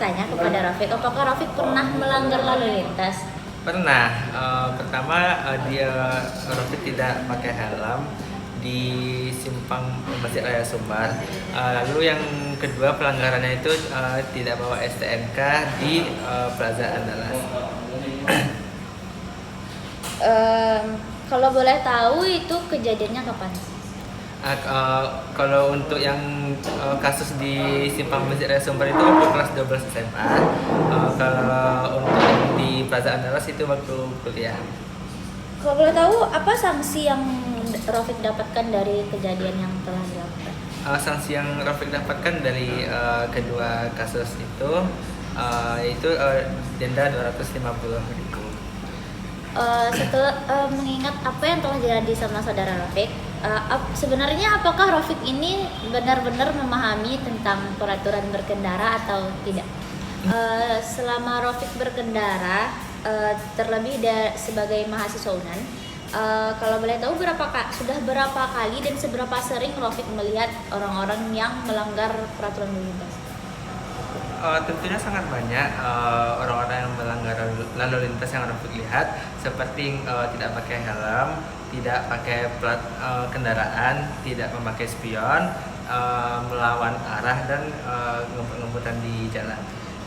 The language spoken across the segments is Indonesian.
bertanya kepada Rafiq, apakah Rafiq pernah melanggar lalu lintas? Pernah. Pertama, dia Rafiq tidak pakai helm di simpang Masjid Raya Sumbar. Lalu yang kedua pelanggarannya itu tidak bawa STNK di Plaza Andalas. Kalau boleh tahu itu kejadiannya kapan? Kalau untuk yang kasus di simpang Masjid Raya Sumbar itu waktu kelas 12 SMA. Kalau untuk yang di Plaza Andalas itu waktu kuliah. Kalau boleh tahu apa sanksi yang Rafiq dapatkan dari kejadian yang telah dilakukan? Sanksi yang Rafiq dapatkan dari kedua kasus itu yaitu denda 250.000. Setelah mengingat apa yang telah terjadi sama saudara Rafiq, sebenarnya apakah Rafiq ini benar-benar memahami tentang peraturan berkendara atau tidak? Selama Rafiq berkendara, terlebih sebagai mahasiswa UNAN, kalau boleh tahu sudah berapa kali dan seberapa sering Rafiq melihat orang-orang yang melanggar peraturan lalu lintas? Tentunya sangat banyak orang-orang yang melanggar lalu lintas yang Rafiq lihat, seperti tidak pakai helm, tidak pakai plat kendaraan, tidak memakai spion, melawan arah dan ngebut-ngebutan di jalan.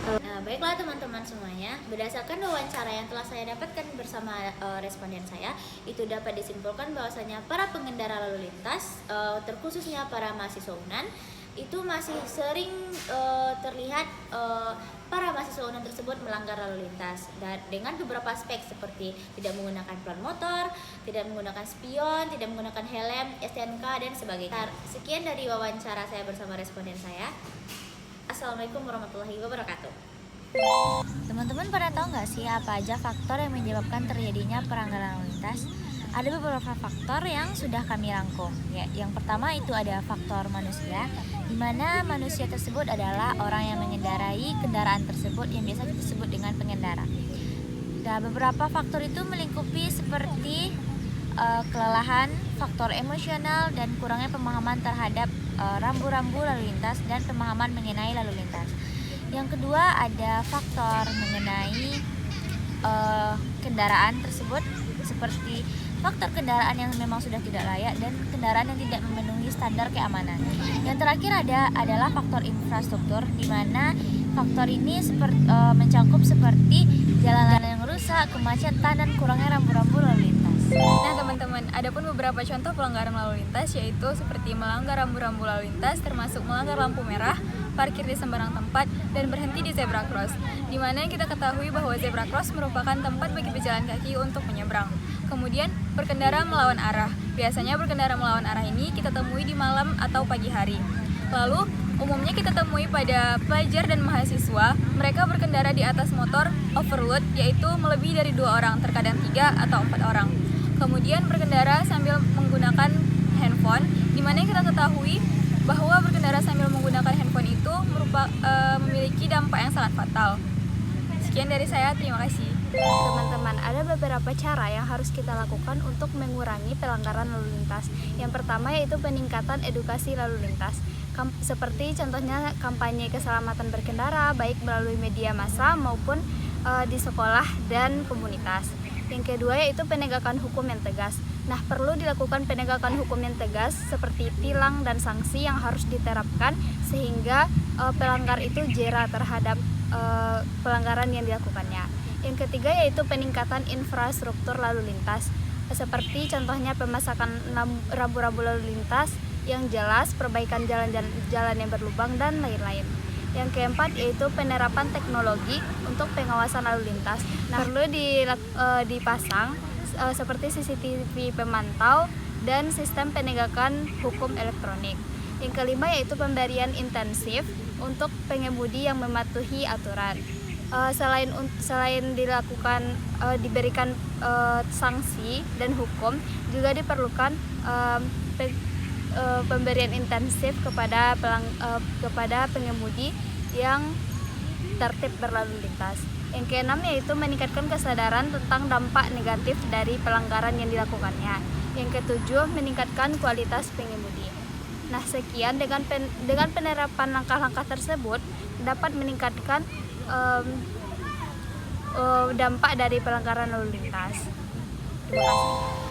Nah, baiklah teman-teman semuanya, berdasarkan wawancara yang telah saya dapatkan bersama responden saya, itu dapat disimpulkan bahwasanya para pengendara lalu lintas, terkhususnya para mahasiswa UNAN, itu masih sering terlihat para mahasiswa UNAN tersebut melanggar lalu lintas dan dengan beberapa aspek seperti tidak menggunakan plat motor, tidak menggunakan spion, tidak menggunakan helm, STNK dan sebagainya. Sekian dari wawancara saya bersama responden saya. Assalamualaikum warahmatullahi wabarakatuh. Teman-teman pada tahu nggak sih apa aja faktor yang menyebabkan terjadinya pelanggaran lalu lintas? Ada beberapa faktor yang sudah kami rangkum. Ya, yang pertama itu ada faktor manusia, di mana manusia tersebut adalah orang yang mengendarai kendaraan tersebut yang biasa kita sebut dengan pengendara. Nah, beberapa faktor itu melingkupi seperti kelelahan, faktor emosional, dan kurangnya pemahaman terhadap rambu-rambu lalu lintas dan pemahaman mengenai lalu lintas. Yang kedua ada faktor mengenai kendaraan tersebut, seperti faktor kendaraan yang memang sudah tidak layak dan kendaraan yang tidak memenuhi standar keamanan. Yang terakhir adalah faktor infrastruktur, di mana faktor ini mencakup seperti jalan yang rusak, kemacetan, dan kurangnya rambu-rambu lalu lintas. Nah teman-teman, ada pun beberapa contoh pelanggaran lalu lintas, yaitu seperti melanggar rambu-rambu lalu lintas, termasuk melanggar lampu merah, parkir di sembarang tempat, dan berhenti di zebra cross. Dimana kita ketahui bahwa zebra cross merupakan tempat bagi pejalan kaki untuk menyeberang. Kemudian berkendara melawan arah. Biasanya berkendara melawan arah ini kita temui di malam atau pagi hari. Lalu umumnya kita temui pada pelajar dan mahasiswa, mereka berkendara di atas motor overload, yaitu melebihi dari 2 orang, terkadang 3 atau 4 orang. Kemudian berkendara sambil menggunakan handphone, di mana kita ketahui bahwa berkendara sambil menggunakan handphone itu memiliki dampak yang sangat fatal. Sekian dari saya, terima kasih. Teman-teman, ada beberapa cara yang harus kita lakukan untuk mengurangi pelanggaran lalu lintas. Yang pertama yaitu peningkatan edukasi lalu lintas. Seperti contohnya kampanye keselamatan berkendara, baik melalui media massa maupun di sekolah dan komunitas. Yang kedua yaitu penegakan hukum yang tegas. Nah, perlu dilakukan penegakan hukum yang tegas seperti tilang dan sanksi yang harus diterapkan sehingga pelanggar itu jera terhadap pelanggaran yang dilakukannya. Yang ketiga yaitu peningkatan infrastruktur lalu lintas, seperti contohnya pemasangan rambu-rambu lalu lintas yang jelas, perbaikan jalan yang berlubang, dan lain-lain. Yang keempat yaitu penerapan teknologi untuk pengawasan lalu lintas. Nah, perlu dipasang seperti CCTV pemantau dan sistem penegakan hukum elektronik. Yang kelima yaitu pemberian intensif untuk pengemudi yang mematuhi aturan. Selain diberikan sanksi dan hukum, juga diperlukan pemberian intensif kepada pengemudi yang tertib berlalu lintas. Yang keenam yaitu meningkatkan kesadaran tentang dampak negatif dari pelanggaran yang dilakukannya. Yang ketujuh, meningkatkan kualitas pengemudi. Nah, sekian dengan penerapan langkah-langkah tersebut dapat meningkatkan dampak dari pelanggaran lalu lintas. Terima kasih.